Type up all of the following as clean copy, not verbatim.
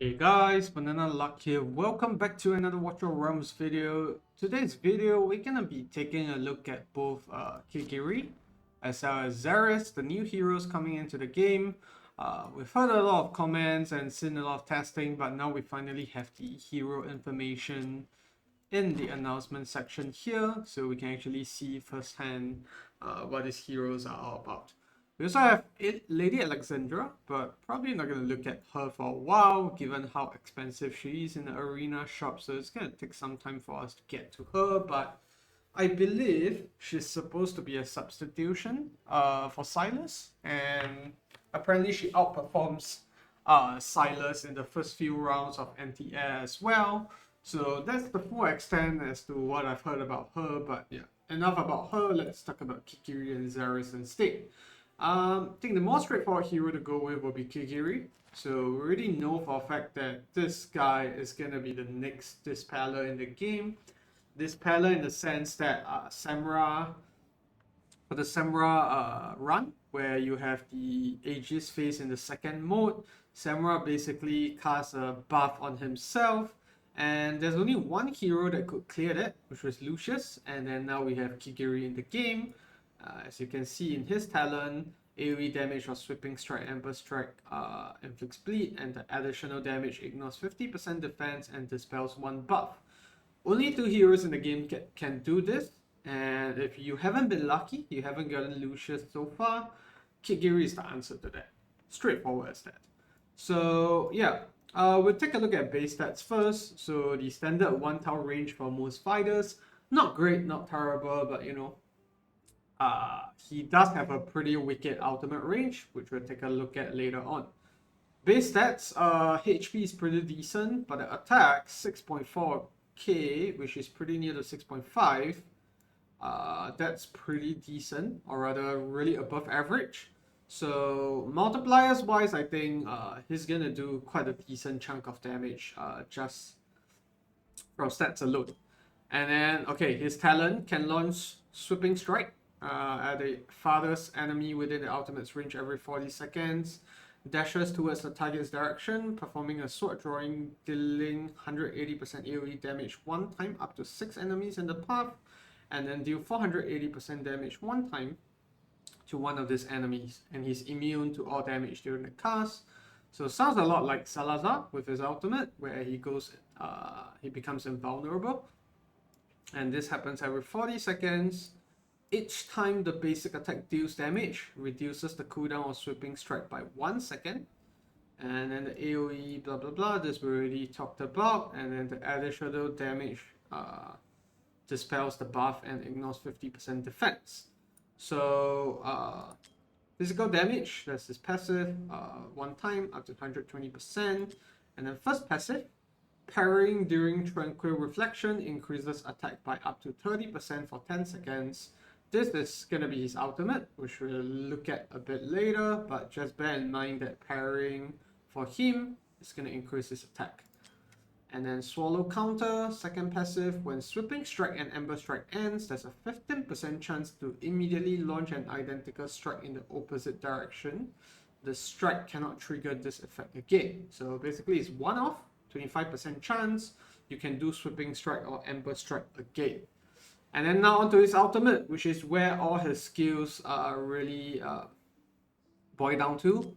Hey guys, Banana Luck here. Welcome back to another Watch Your Realms video. Today's video, we're gonna be taking a look at both Kigiri as well as Xaris, the new heroes coming into the game. We've heard a lot of comments and seen a lot of testing, but now we finally have the hero information in the announcement section here, so we can actually see firsthand what these heroes are all about. We also have Lady Alexandra, but probably not going to look at her for a while, given how expensive she is in the arena shop, so it's going to take some time for us to get to her, but I believe she's supposed to be a substitution for Silas, and apparently she outperforms Silas in the first few rounds of NTR as well. So that's the full extent as to what I've heard about her, but yeah, enough about her. Let's talk about Kigiri and Xaris instead. I think the more straightforward hero to go with will be Kigiri. So we already know for a fact that this guy is gonna be the next dispeller in the game. Dispeller in the sense that for the Samra run, where you have the Aegis phase in the second mode, Samra basically casts a buff on himself, and there's only one hero that could clear that, which was Lucius, and then now we have Kigiri in the game. As you can see in his talent, AoE damage or Sweeping Strike, Ember Strike inflicts bleed, and the additional damage ignores 50% defense and dispels one buff. Only two heroes in the game can do this, and if you haven't been lucky, you haven't gotten Lucius so far, Kigiri is the answer to that. Straightforward as that. So yeah, we'll take a look at base stats first. So the standard 1 tile range for most fighters, not great, not terrible, but you know, he does have a pretty wicked ultimate range, which we'll take a look at later on. Base stats, HP is pretty decent, but the attack 6.4k, which is pretty near to 6.5. That's pretty decent, or rather really above average. So multipliers wise, I think he's gonna do quite a decent chunk of damage just from stats alone. And then, okay, his talent can launch Sweeping Strike at the farthest enemy within the ultimate's range every 40 seconds. Dashes towards the target's direction, performing a sword drawing, dealing 180% AoE damage one time up to 6 enemies in the path, and then deal 480% damage one time to one of these enemies, and he's immune to all damage during the cast. So sounds a lot like Salazar with his ultimate, where he becomes invulnerable, and this happens every 40 seconds. Each time the basic attack deals damage, reduces the cooldown of Sweeping Strike by 1 second. And then the AoE blah blah blah, this we already talked about. And then the additional damage dispels the buff and ignores 50% defense. So physical damage, that's his passive, one time up to 120%. And then first passive, parrying during Tranquil Reflection increases attack by up to 30% for 10 seconds. This is going to be his ultimate, which we'll look at a bit later, but just bear in mind that parrying for him is going to increase his attack. And then Swallow Counter, second passive, when Sweeping Strike and Ember Strike ends, there's a 15% chance to immediately launch an identical strike in the opposite direction. The strike cannot trigger this effect again. So basically it's one off, 25% chance, you can do Sweeping Strike or Ember Strike again. And then now onto his ultimate, which is where all his skills really boil down to.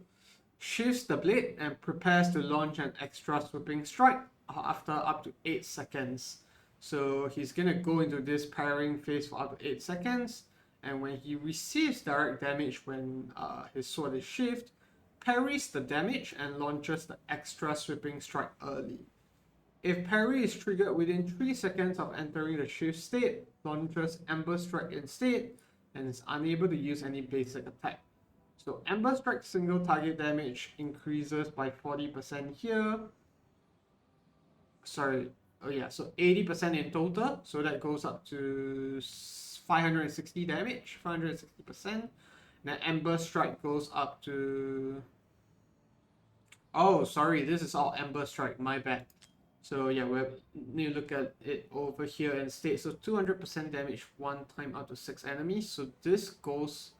Shifts the blade and prepares to launch an extra Sweeping Strike after up to 8 seconds. So he's gonna go into this parrying phase for up to 8 seconds, and when he receives direct damage when his sword is shifted, parries the damage and launches the extra Sweeping Strike early. If parry is triggered within 3 seconds of entering the shift state, launches Ember Strike instead, and is unable to use any basic attack. So Ember Strike single target damage increases by 40% here. Sorry, oh yeah, so 80% in total, so that goes up to 560 damage, 560%. Then Ember Strike goes up to... Oh, sorry, this is all Ember Strike, my bad. So yeah, we need to look at it over here instead. So 200% damage one time up to 6 enemies. So this goes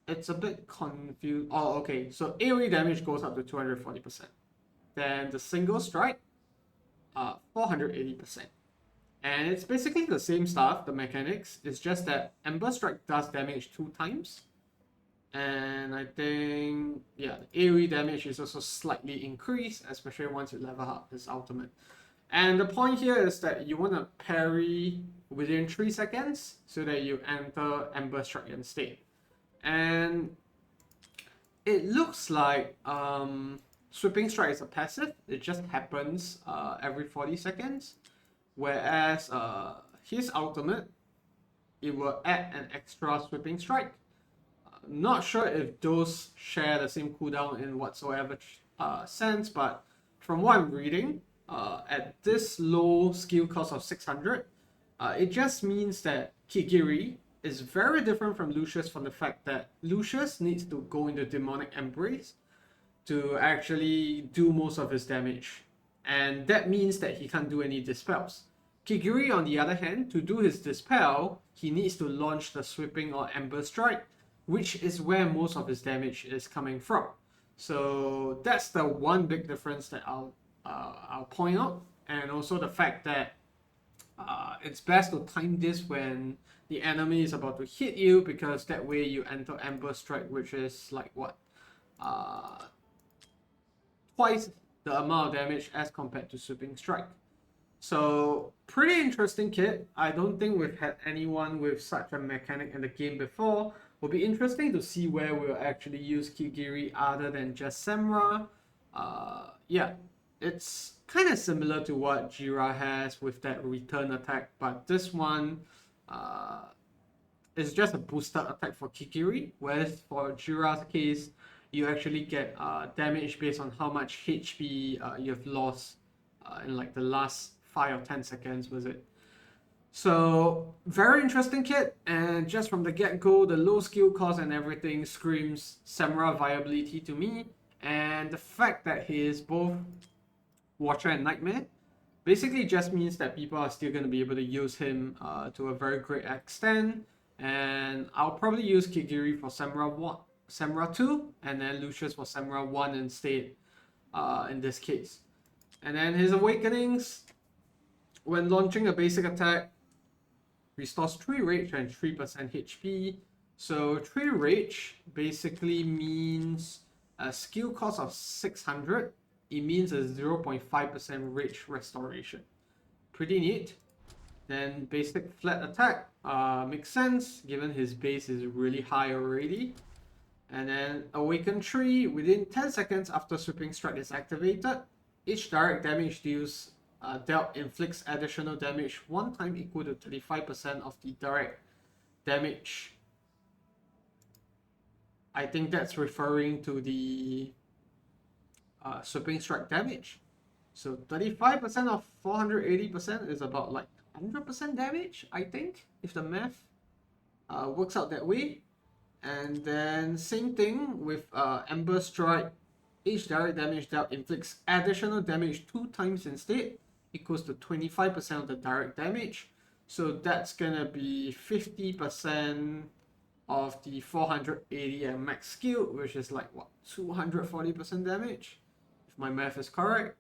it's a bit confused. Oh, okay. So AoE damage goes up to 240%. Then the single strike, 480%. And it's basically the same stuff, the mechanics. It's just that Ember Strike does damage 2 times. And I think, yeah, the AoE damage is also slightly increased, especially once you level up his ultimate. And the point here is that you want to parry within 3 seconds so that you enter Ember Strike instead. And it looks like Sweeping Strike is a passive. It just happens every 40 seconds. Whereas his ultimate, it will add an extra Sweeping Strike. Not sure if those share the same cooldown in whatsoever sense, but from what I'm reading, at this low skill cost of 600, it just means that Kigiri is very different from Lucius from the fact that Lucius needs to go into Demonic Embrace to actually do most of his damage. And that means that he can't do any dispels. Kigiri, on the other hand, to do his dispel, he needs to launch the Sweeping or Ember Strike, which is where most of his damage is coming from. So that's the one big difference that I'll point out, and also the fact that it's best to time this when the enemy is about to hit you, because that way you enter Ember Strike, which is like what, twice the amount of damage as compared to Sweeping Strike. So pretty interesting kit. I don't think we've had anyone with such a mechanic in the game before. Will be interesting to see where we'll actually use Kigiri other than just Semra. Yeah, it's kind of similar to what Jira has with that return attack, but this one is just a boosted attack for Kigiri, whereas for Jira's case, you actually get damage based on how much HP you've lost in like the last 5 or 10 seconds, was it? So very interesting kit, and just from the get-go, the low skill cost and everything screams Semra viability to me, and the fact that he is both Watcher and Nightmare basically just means that people are still going to be able to use him to a very great extent, and I'll probably use Kigiri for Semra 2, and then Lucius for Semra 1 instead in this case. And then his Awakenings, when launching a basic attack, restores 3 rage and 3% HP. So 3 rage basically means a skill cost of 600. It means a 0.5% rage restoration. Pretty neat. Then basic flat attack makes sense given his base is really high already. And then Awaken 3 within 10 seconds after Sweeping Strike is activated. Each direct damage dealt inflicts additional damage 1 time equal to 35% of the direct damage. I think that's referring to the Sweeping Strike damage. So 35% of 480% is about like 100% damage, I think, if the math works out that way. And then same thing with Ember Strike. Each direct damage dealt inflicts additional damage 2 times instead, equals to 25% of the direct damage. So that's gonna be 50% of the 480 and max skill, which is like what, 240% damage, if my math is correct.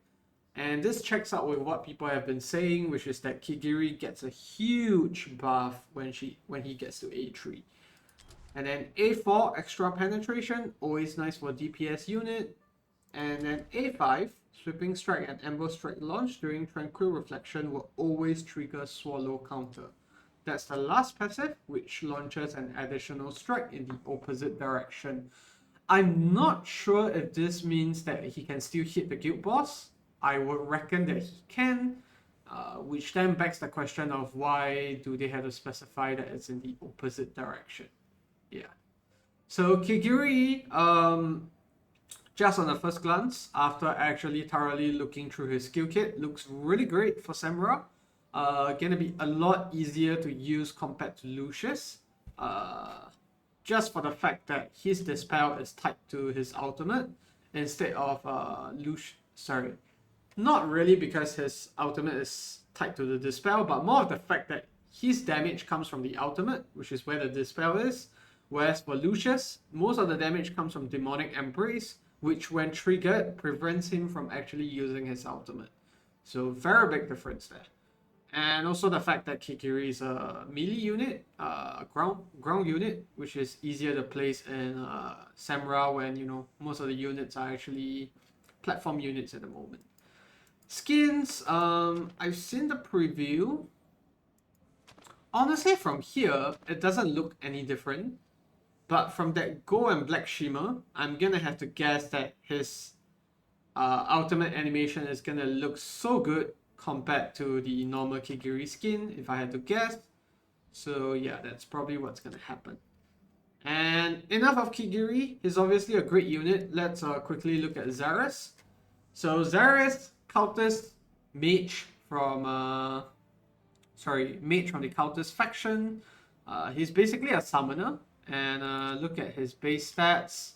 And this checks out with what people have been saying, which is that Kigiri gets a huge buff when he gets to A3. And then A4, extra penetration, always nice for DPS unit. And then A5, Sweeping Strike and Ember Strike launch during Tranquil Reflection will always trigger Swallow counter. That's the last passive, which launches an additional strike in the opposite direction. I'm not sure if this means that he can still hit the guild boss. I would reckon that he can, which then begs the question of why do they have to specify that it's in the opposite direction. Yeah. So Kigiri, just on the first glance, after actually thoroughly looking through his skill kit, looks really great for Semra. Gonna be a lot easier to use compared to Lucius. Just for the fact that his dispel is tied to his ultimate instead of not really because his ultimate is tied to the dispel, but more of the fact that his damage comes from the ultimate, which is where the dispel is. Whereas for Lucius, most of the damage comes from Demonic Embrace, which when triggered prevents him from actually using his ultimate. So very big difference there. And also the fact that Kigiri is a melee unit, ground unit, which is easier to place in Samra when, you know, most of the units are actually platform units at the moment. Skins, I've seen the preview. Honestly, from here, it doesn't look any different. But from that gold and black shimmer, I'm gonna have to guess that his ultimate animation is gonna look so good compared to the normal Kigiri skin, if I had to guess. So yeah, that's probably what's gonna happen. And enough of Kigiri. He's obviously a great unit. Let's quickly look at Xaris. So Xaris, cultist, mage from mage from the cultist faction. He's basically a summoner. And look at his base stats.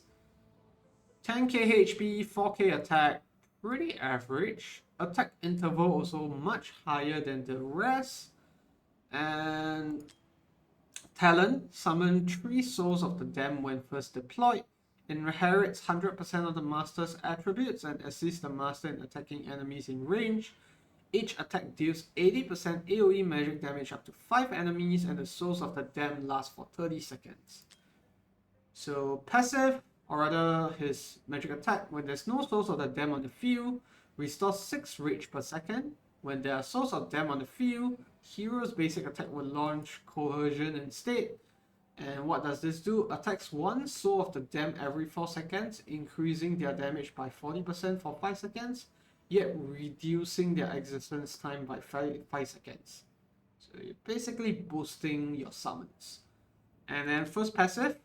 10k HP, 4k attack, pretty average. Attack interval also much higher than the rest. And talent, summon 3 Souls of the Damned when first deployed. Inherits 100% of the master's attributes and assists the master in attacking enemies in range. Each attack deals 80% AoE magic damage up to 5 enemies, and the Souls of the Damned last for 30 seconds. So passive, or rather his magic attack, when there's no Souls of the Damned on the field, restores 6 rage per second. When there are Souls of Damned on the field, hero's basic attack will launch Coercion instead. And what does this do? Attacks 1 Soul of the Damned every 4 seconds, increasing their damage by 40% for 5 seconds, yet reducing their existence time by 5 seconds. So you're basically boosting your summons. And then first passive,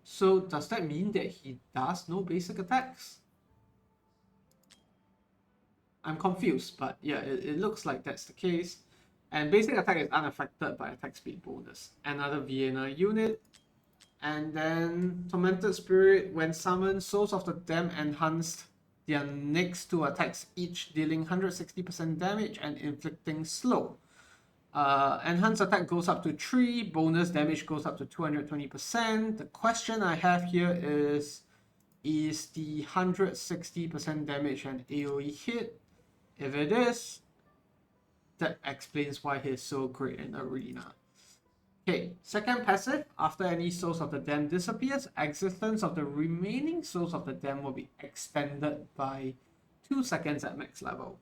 so does that mean that he does no basic attacks? I'm confused, but yeah, it looks like that's the case. And basic attack is unaffected by attack speed bonus. Another Vienna unit. And then Tormented Spirit, when summoned, Souls of the Damned enhanced their next 2 attacks, each dealing 160% damage and inflicting slow. Enhanced attack goes up to 3, bonus damage goes up to 220%. The question I have here is the 160% damage an AoE hit? If it is, that explains why he's so great in Arena. Okay, second passive, after any Souls of the Damned disappears, existence of the remaining Souls of the Damned will be extended by 2 seconds at max level.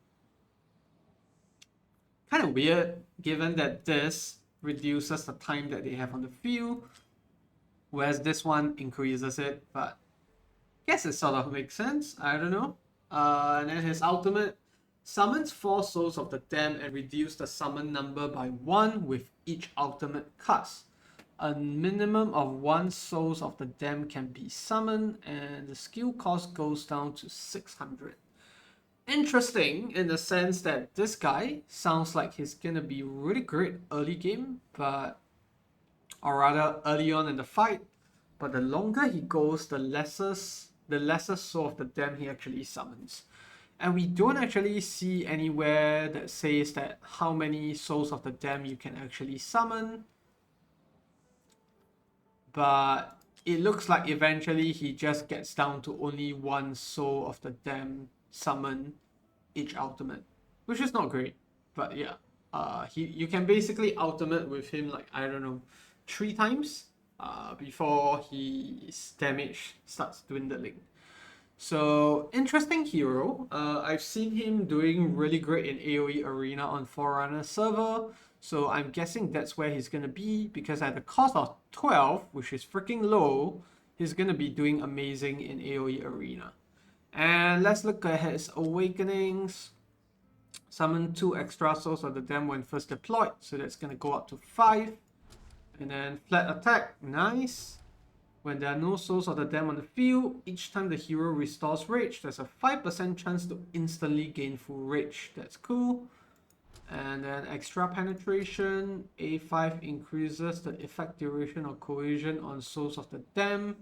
Kind of weird, given that this reduces the time that they have on the field, whereas this one increases it, but I guess it sort of makes sense, I don't know. And then his ultimate, summons 4 Souls of the Damned and reduce the summon number by 1 with each ultimate cast. A minimum of 1 Souls of the Damned can be summoned, and the skill cost goes down to 600. Interesting in the sense that this guy sounds like he's gonna be really great early game, or rather early on in the fight, but the longer he goes, the lesser Soul of the Damned he actually summons. And we don't actually see anywhere that says that how many Souls of the Damned you can actually summon. But it looks like eventually he just gets down to only 1 Soul of the Damned summon each ultimate, which is not great. But yeah, you can basically ultimate with him like, I don't know, 3 times before his damage starts dwindling. So, interesting hero. I've seen him doing really great in AoE Arena on Forerunner server. So I'm guessing that's where he's going to be, because at the cost of 12, which is freaking low, he's going to be doing amazing in AoE Arena. And let's look at his awakenings. Summon 2 extra Souls of the Damned when first deployed. So that's going to go up to 5. And then flat attack. Nice. When there are no Souls of the Damned on the field, each time the hero restores rage, there's a 5% chance to instantly gain full rage. That's cool. And then extra penetration, A5 increases the effect duration of cohesion on Souls of the Damned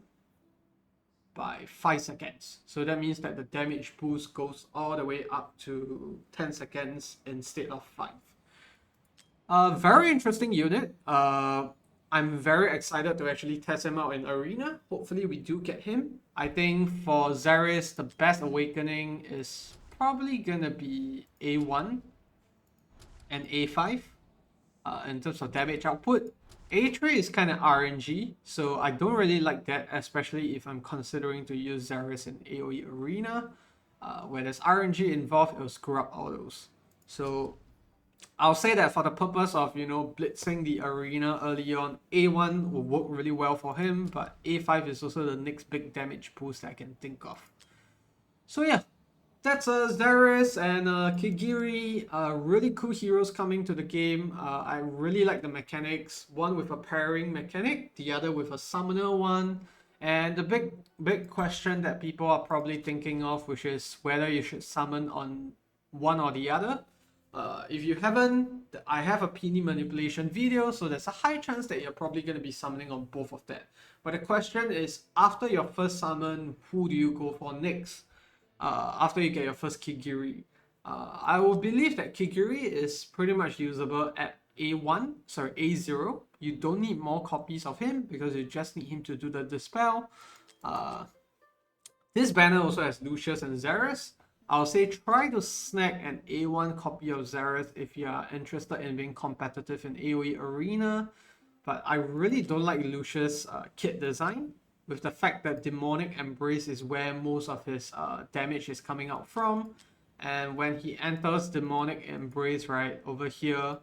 by 5 seconds. So that means that the damage boost goes all the way up to 10 seconds instead of 5. Very interesting unit. I'm very excited to actually test him out in Arena. Hopefully we do get him. I think for Xaris, the best awakening is probably gonna be A1 and A5 in terms of damage output. A3 is kind of RNG, so I don't really like that, especially if I'm considering to use Xaris in AoE Arena. Where there's RNG involved, it'll screw up all those. So I'll say that for the purpose of, blitzing the arena early on, A1 will work really well for him, but A5 is also the next big damage boost I can think of. So yeah, that's Xaris and Kigiri, really cool heroes coming to the game. I really like the mechanics, one with a pairing mechanic, the other with a summoner one. And the big question that people are probably thinking of, which is whether you should summon on one or the other. If you haven't, I have a PD manipulation video, so there's a high chance that you're probably going to be summoning on both of that. But the question is, after your first summon, who do you go for next? After you get your first Kigiri. I will believe that Kigiri is pretty much usable at A0. You don't need more copies of him because you just need him to do the dispel. This banner also has Lucius and Xaris. I'll say try to snag an A1 copy of Xaris if you are interested in being competitive in AoE Arena. But I really don't like Lucius' kit design, with the fact that Demonic Embrace is where most of his damage is coming out from. And when he enters Demonic Embrace, right, over here,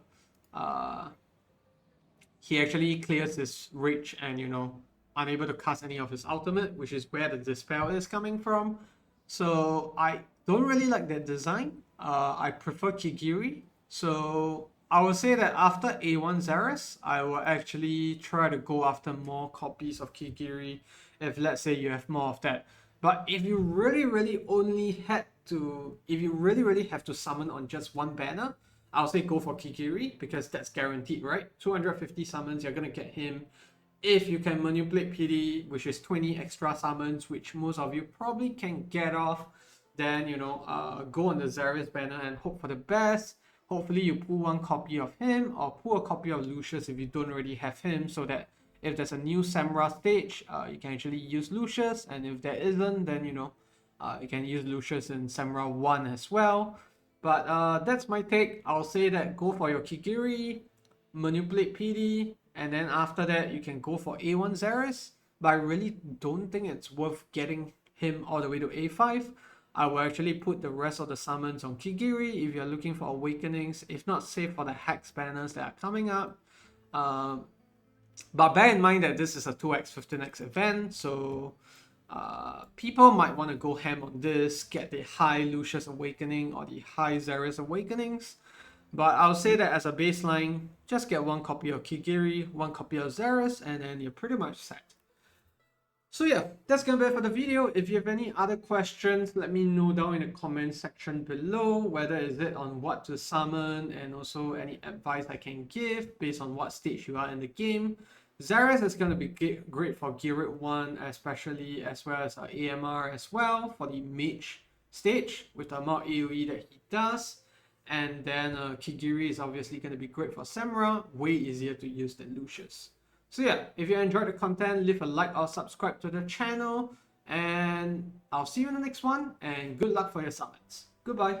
he actually clears his Rage and, unable to cast any of his ultimate, which is where the Dispel is coming from. So I don't really like that design. I prefer Kigiri. So I would say that after A1 Xaris, I will actually try to go after more copies of Kigiri if, let's say, you have more of that. But if you really have to summon on just one banner, I'll say go for Kigiri, because that's guaranteed, right? 250 summons, you're gonna get him. If you can manipulate PD, which is 20 extra summons, which most of you probably can get off, then, go on the Xaris banner and hope for the best. Hopefully you pull one copy of him or pull a copy of Lucius if you don't already have him, so that if there's a new Samra stage, you can actually use Lucius, and if there isn't, then, you can use Lucius in Samra 1 as well. But that's my take. I'll say that go for your Kigiri, manipulate PD, and then after that you can go for A1 Xaris. But I really don't think it's worth getting him all the way to A5. I will actually put the rest of the summons on Kigiri if you're looking for awakenings, if not, save for the Hex banners that are coming up. But bear in mind that this is a 2x 15x event, so people might want to go ham on this, get the high Lucius awakening or the high Xaris awakenings. But I'll say that as a baseline, just get one copy of Kigiri, one copy of Xaris, and then you're pretty much set. So yeah, that's gonna be it for the video. If you have any other questions, let me know down in the comment section below, whether is it on what to summon and also any advice I can give based on what stage you are in the game. Xaris is going to be great for Geared 1, especially, as well as AMR as well for the Mage stage with the amount of AoE that he does. And then Kigiri is obviously going to be great for Samra, way easier to use than Lucius. So yeah, if you enjoyed the content, leave a like or subscribe to the channel, and I'll see you in the next one, and good luck for your summons. Goodbye.